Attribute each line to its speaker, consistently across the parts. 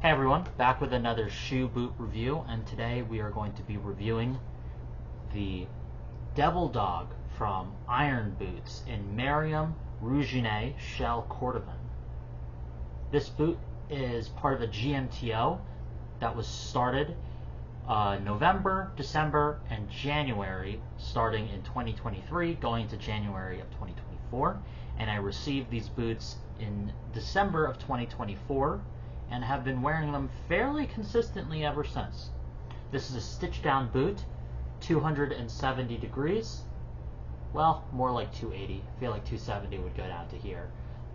Speaker 1: Hey everyone, back with another shoe boot review, and today we are going to be reviewing the Devil Dog from Iron Boots in Merriam Ruggine Shell Cordovan. This boot is part of a GMTO that was started November, December, and January, starting in 2023, going to January of 2024, and I received these boots in December of 2024 and have been wearing them fairly consistently ever since. This is a stitch down boot, 270 degrees, well, more like 280. I feel like 270 would go down to here,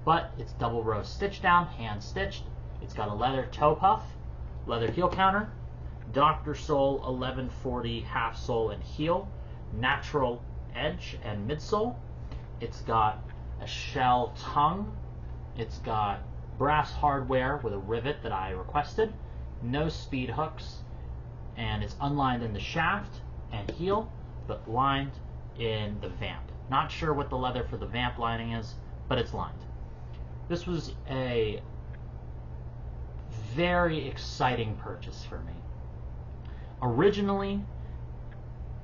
Speaker 1: but it's double row stitch down, hand stitched. It's got a leather toe puff, leather heel counter, Dr. Sole 1140 half sole and heel, natural edge and midsole. It's got a shell tongue. It's got brass hardware with a rivet that I requested, no speed hooks, and it's unlined in the shaft and heel, but lined in the vamp. Not sure what the leather for the vamp lining is, but it's lined. This was a very exciting purchase for me. Originally,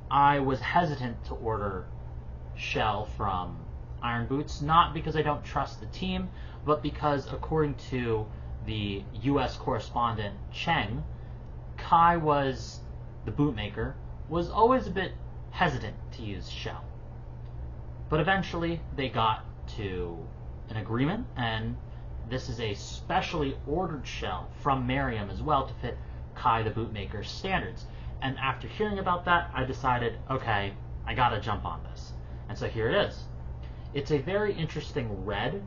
Speaker 1: I was hesitant to order Shell from Iron Boots, not because I don't trust the team, but because according to the US correspondent Cheng, Kai was, the bootmaker, was always a bit hesitant to use Shell. But eventually they got to an agreement, and this is a specially ordered shell from Merriam as well to fit Kai the bootmaker's standards. And after hearing about that, I decided, okay, I gotta jump on this. And so here it is. It's a very interesting red.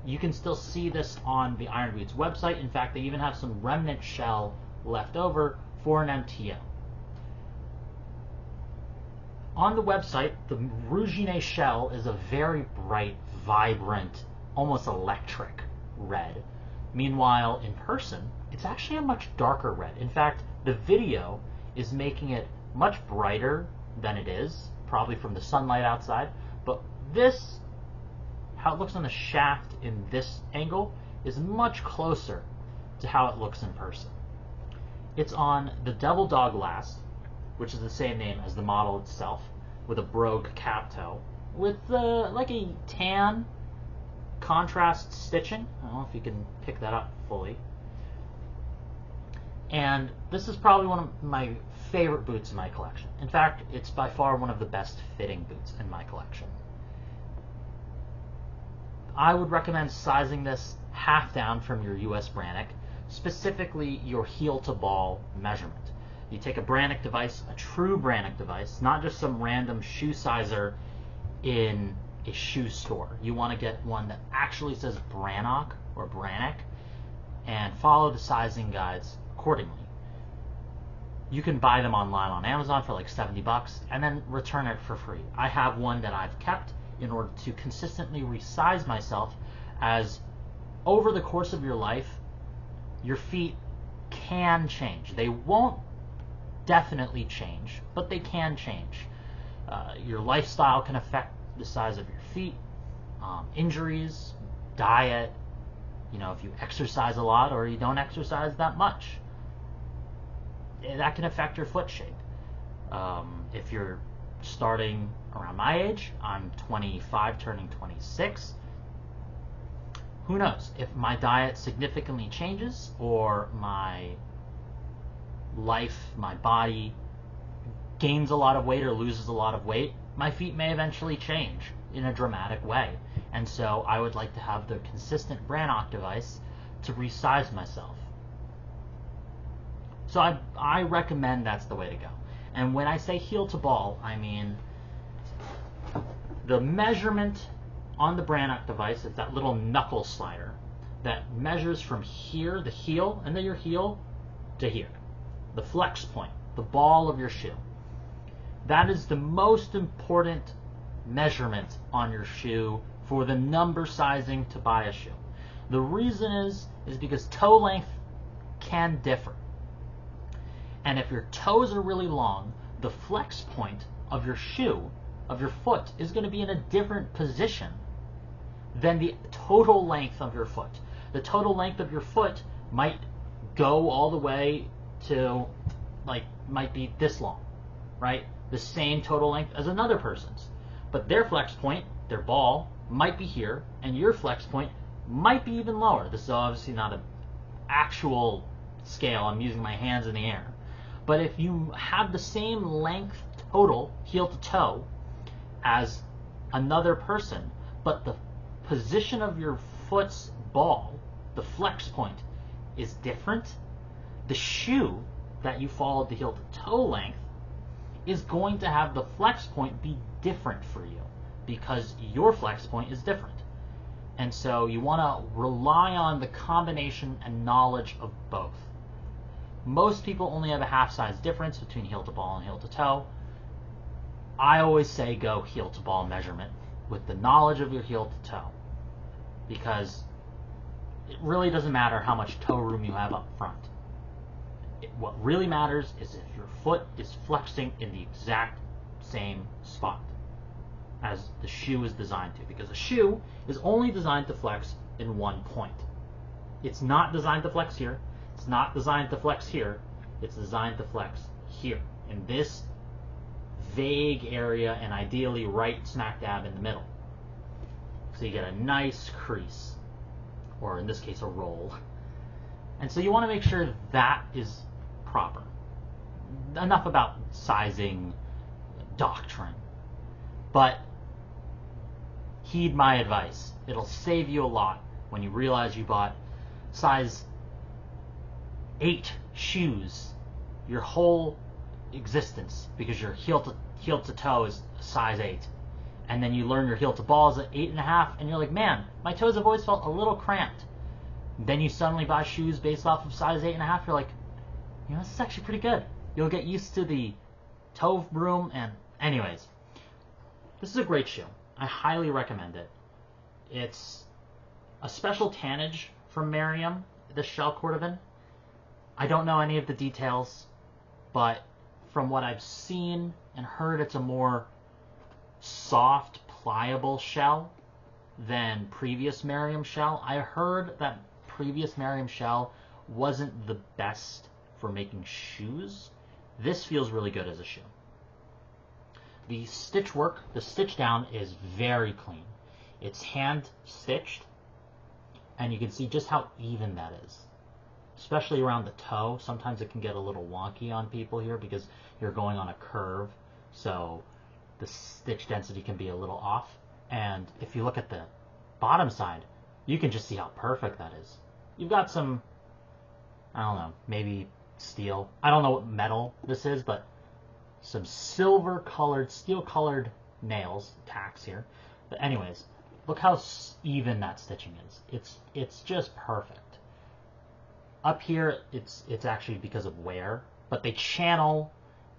Speaker 1: You can still see this on the Iron Boots website. In fact, they even have some remnant shell left over for an MTO. On the website, the Ruggine shell is a very bright, vibrant, almost electric red. Meanwhile, in person, it's actually a much darker red. In fact, the video is making it much brighter than it is, probably from the sunlight outside, but this, how it looks on the shaft in this angle, is much closer to how it looks in person. It's on the Devil Dog last, which is the same name as the model itself, with a brogue cap toe, with like a tan contrast stitching. I don't know if you can pick that up fully. And this is probably one of my favorite boots in my collection. In fact, it's by far one of the best fitting boots in my collection. I would recommend sizing this half down from your US Brannock, specifically your heel to ball measurement. You take a Brannock device, a true Brannock device, not just some random shoe sizer in a shoe store. You want to get one that actually says Brannock or Brannock and follow the sizing guides accordingly. You can buy them online on Amazon for like 70 bucks and then return it for free. I have one that I've kept in order to consistently resize myself, as over the course of your life, your feet can change. They won't definitely change, but they can change. Your lifestyle can affect the size of your feet, injuries, diet, if you exercise a lot or you don't exercise that much. That can affect your foot shape. If you're starting around my age, I'm 25 turning 26, who knows? If my diet significantly changes or my life, my body gains a lot of weight or loses a lot of weight, my feet may eventually change in a dramatic way. And so I would like to have the consistent Brannock device to resize myself. So I recommend that's the way to go. And when I say heel to ball, I mean the measurement on the Brannock device is that little knuckle slider that measures from here, the heel, and then your heel, to here. The flex point, the ball of your shoe. That is the most important measurement on your shoe for the number sizing to buy a shoe. The reason is because toe length can differ. And if your toes are really long, the flex point of your shoe, of your foot, is going to be in a different position than the total length of your foot. The total length of your foot might go all the way to, like, might be this long, right? The same total length as another person's. But their flex point, their ball, might be here, and your flex point might be even lower. This is obviously not an actual scale. I'm using my hands in the air. But if you have the same length total, heel to toe, as another person, but the position of your foot's ball, the flex point, is different, the shoe that you followed the heel to toe length is going to have the flex point be different for you because your flex point is different. And so you want to rely on the combination and knowledge of both. Most people only have a half size difference between heel to ball and heel to toe. I always say go heel to ball measurement with the knowledge of your heel to toe, because it really doesn't matter how much toe room you have up front. What really matters is if your foot is flexing in the exact same spot as the shoe is designed to, because a shoe is only designed to flex in one point. It's not designed to flex here. It's not designed to flex here. It's designed to flex here, in this vague area, and ideally right smack dab in the middle. So you get a nice crease, or in this case a roll. And so you want to make sure that is proper. Enough about sizing doctrine. But heed my advice. It'll save you a lot when you realize you bought size 8 shoes your whole existence because your heel to toe is size 8. And then you learn your heel to ball is at 8.5, and you're like, man, my toes have always felt a little cramped. Then you suddenly buy shoes based off of size 8.5, you're like, you know, this is actually pretty good. You'll get used to the toe room, and anyways, this is a great shoe. I highly recommend it. It's a special tannage from Merriam, this shell Cordovan. I don't know any of the details, but from what I've seen and heard, it's a more soft, pliable shell than previous Merriam shell. I heard that previous Merriam shell wasn't the best for making shoes. This feels really good as a shoe. The stitch work, the stitch down is very clean. It's hand stitched, and you can see just how even that is. Especially around the toe. Sometimes it can get a little wonky on people here because you're going on a curve, so the stitch density can be a little off. And if you look at the bottom side, you can just see how perfect that is. You've got some, I don't know, maybe steel. I don't know what metal this is, but some silver colored, steel colored nails, tacks here. But anyways, look how even that stitching is. It's just perfect. Up here, it's actually because of wear, but they channel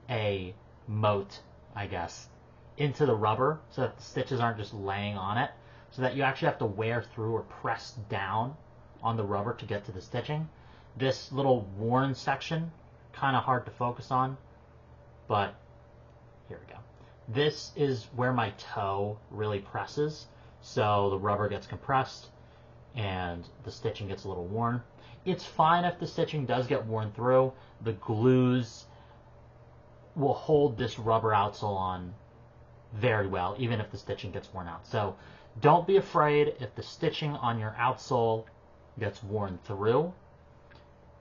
Speaker 1: a mote, I guess, into the rubber so that the stitches aren't just laying on it, so that you actually have to wear through or press down on the rubber to get to the stitching. This little worn section, kind of hard to focus on, but here we go. This is where my toe really presses, so the rubber gets compressed and the stitching gets a little worn. It's fine if the stitching does get worn through. The glues will hold this rubber outsole on very well, even if the stitching gets worn out. So don't be afraid if the stitching on your outsole gets worn through.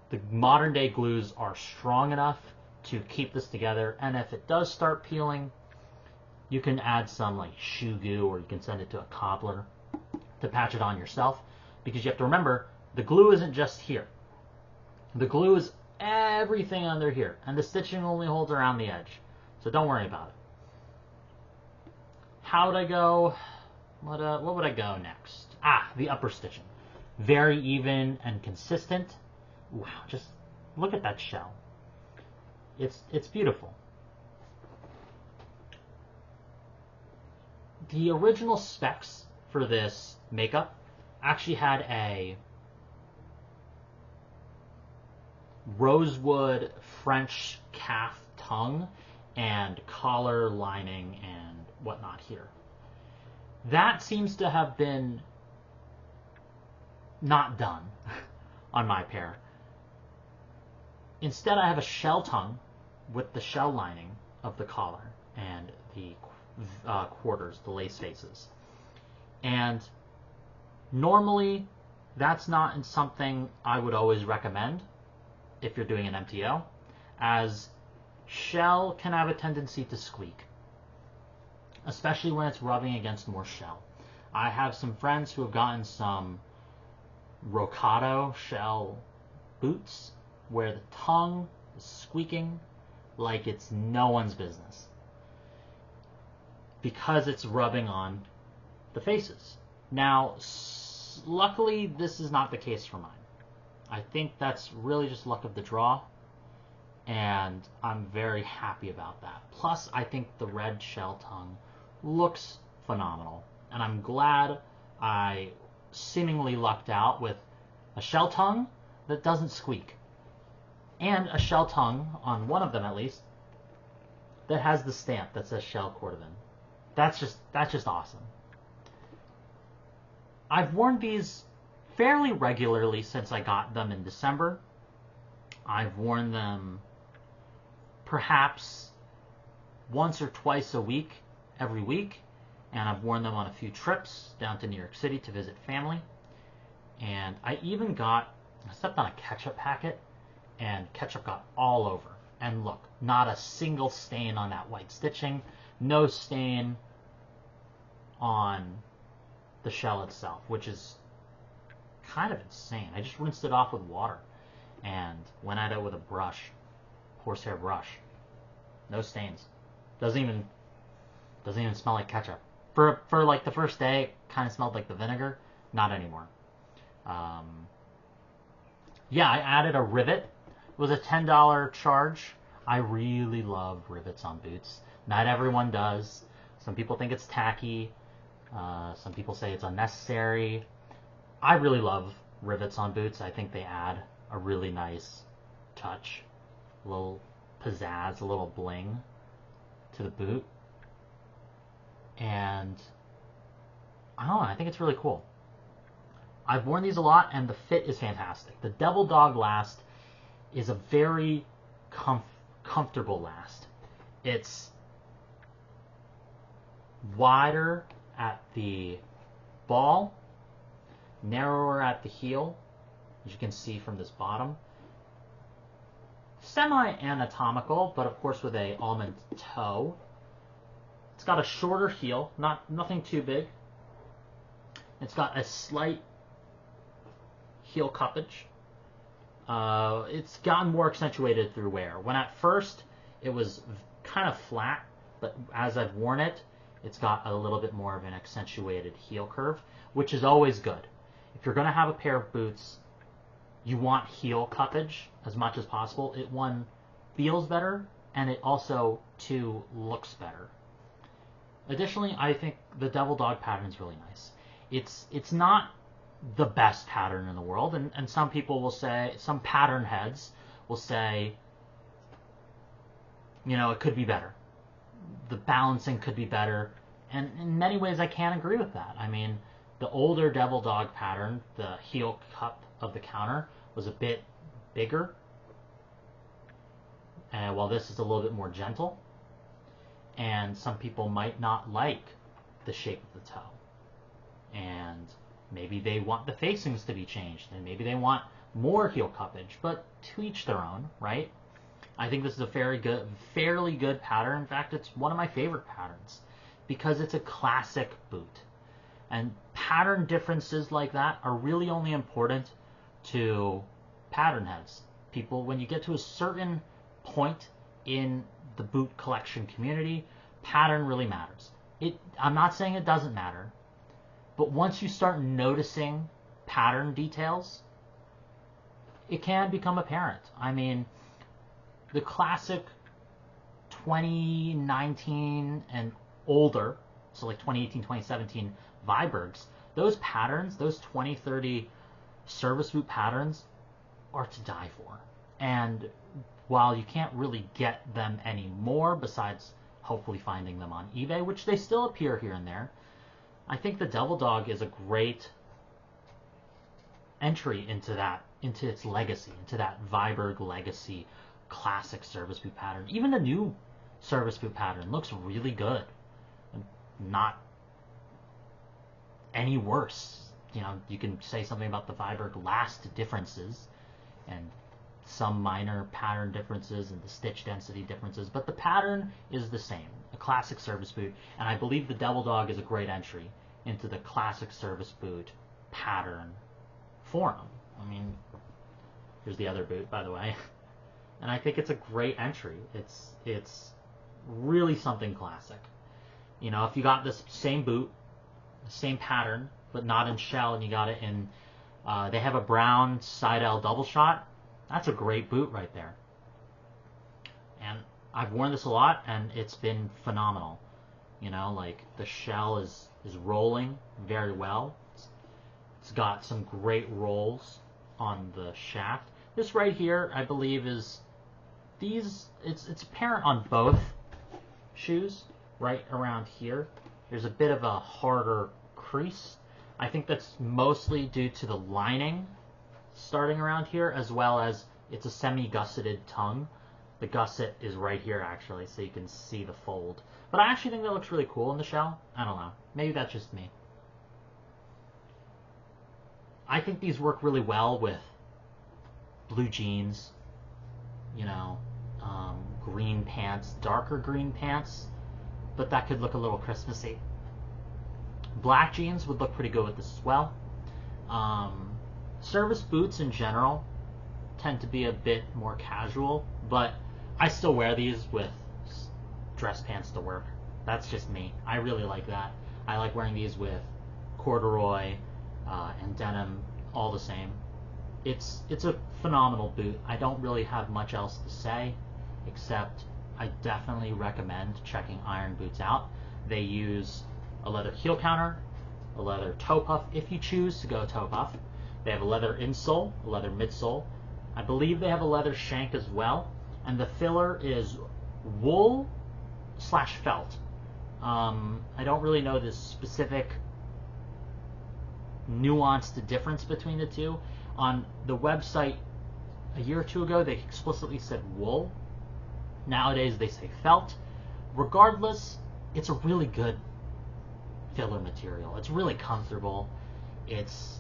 Speaker 1: The modern day glues are strong enough to keep this together, and if it does start peeling, you can add some like shoe goo, or you can send it to a cobbler to patch it on yourself, because you have to remember, the glue isn't just here. The glue is everything under here, and the stitching only holds around the edge. So don't worry about it. How would I go? What would I go next? The upper stitching. Very even and consistent. Wow, just look at that shell. It's beautiful. The original specs for this makeup actually had a rosewood French calf tongue and collar lining and whatnot here. That seems to have been not done on my pair. Instead, I have a shell tongue with the shell lining of the collar and the quarters, the lace faces. And normally, that's not something I would always recommend if you're doing an MTO, as shell can have a tendency to squeak, especially when it's rubbing against more shell. I have some friends who have gotten some Rocado shell boots where the tongue is squeaking like it's no one's business because it's rubbing on the faces. Now, luckily, this is not the case for mine. I think that's really just luck of the draw, and I'm very happy about that. Plus, I think the red shell tongue looks phenomenal, and I'm glad I seemingly lucked out with a shell tongue that doesn't squeak, and a shell tongue, on one of them at least, that has the stamp that says Shell Cordovan. That's just awesome. I've worn these fairly regularly since I got them in December. I've worn them perhaps once or twice a week, every week, and I've worn them on a few trips down to New York City to visit family. And I stepped on a ketchup packet, and ketchup got all over. And look, not a single stain on that white stitching, no stain on the shell itself, which is kind of insane. I just rinsed it off with water and went at it with a brush, horsehair brush. No stains. Doesn't even smell like ketchup. For like the first day, it kind of smelled like the vinegar. Not anymore. Yeah, I added a rivet. It was a $10 charge. I really love rivets on boots. Not everyone does. Some people think it's tacky. Some people say it's unnecessary. I really love rivets on boots. I think they add a really nice touch, a little pizzazz, a little bling to the boot. And I don't know, I think it's really cool. I've worn these a lot, and the fit is fantastic. The Devil Dog last is a very comfortable last. It's wider at the ball, narrower at the heel, as you can see from this bottom. Semi-anatomical, but of course with a almond toe. It's got a shorter heel, nothing too big. It's got a slight heel cuppage. It's gotten more accentuated through wear. When at first it was kind of flat, but as I've worn it, it's got a little bit more of an accentuated heel curve, which is always good. If you're going to have a pair of boots, you want heel cuppage as much as possible. It, one, feels better, and it also, two, looks better. Additionally, I think the Devil Dog pattern is really nice. It's not the best pattern in the world, and some people will say, some pattern heads will say, you know, it could be better. The balancing could be better, and in many ways I can't agree with that. I mean, the older Devil Dog pattern, the heel cup of the counter, was a bit bigger, while this is a little bit more gentle, and some people might not like the shape of the toe, and maybe they want the facings to be changed, and maybe they want more heel cuppage, but to each their own, right? I think this is a fairly good pattern. In fact, it's one of my favorite patterns because it's a classic boot. And pattern differences like that are really only important to pattern heads. People, when you get to a certain point in the boot collection community, pattern really matters. I'm not saying it doesn't matter, but once you start noticing pattern details, it can become apparent. I mean, the classic 2019 and older, so like 2018, 2017 Vibergs, those patterns, those 2030 service boot patterns are to die for. And while you can't really get them anymore, besides hopefully finding them on eBay, which they still appear here and there, I think the Devil Dog is a great entry into that into its legacy, into that Viberg legacy classic service boot pattern. Even the new service boot pattern looks really good. Not any worse. You know, you can say something about the Viberg last differences and some minor pattern differences and the stitch density differences, but the pattern is the same, a classic service boot, and I believe the Devil Dog is a great entry into the classic service boot pattern forum. I mean, here's the other boot, by the way, and I think it's a great entry. It's really something classic. You know, if you got this same boot, the same pattern, but not in shell, and you got it in, they have a brown side L double shot, that's a great boot right there. And I've worn this a lot, and it's been phenomenal. You know, like, the shell is rolling very well. It's got some great rolls on the shaft. This right here, I believe, is it's apparent on both shoes, right around here. There's a bit of a harder crease. I think that's mostly due to the lining starting around here, as well as it's a semi-gusseted tongue. The gusset is right here, actually, so you can see the fold. But I actually think that looks really cool in the shell. I don't know. Maybe that's just me. I think these work really well with blue jeans, you know, green pants, darker green pants, but that could look a little Christmassy. Black jeans would look pretty good with this as well. Service boots in general tend to be a bit more casual, but I still wear these with dress pants to work. That's just me. I really like that. I like wearing these with corduroy and denim, all the same. It's a phenomenal boot. I don't really have much else to say, except I definitely recommend checking Iron Boots out. They use a leather heel counter, a leather toe puff if you choose to go toe puff. They have a leather insole, a leather midsole. I believe they have a leather shank as well, and the filler is wool / felt. I don't really know the specific nuanced difference between the two. On the website a year or two ago, they explicitly said wool. Nowadays, they say felt. Regardless, it's a really good filler material. It's really comfortable. It's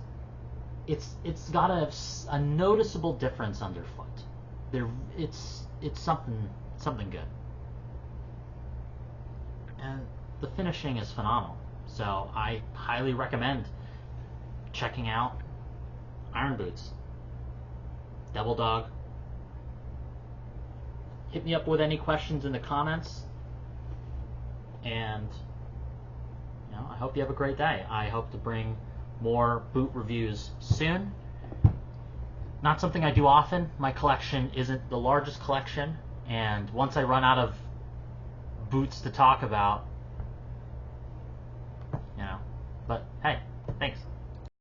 Speaker 1: got a noticeable difference underfoot. It's something good, and the finishing is phenomenal. So I highly recommend checking out Iron Boots. Devil Dog. Hit me up with any questions in the comments, and you know, I hope you have a great day. I hope to bring more boot reviews soon. Not something I do often. My collection isn't the largest collection, and once I run out of boots to talk about, you know, but hey,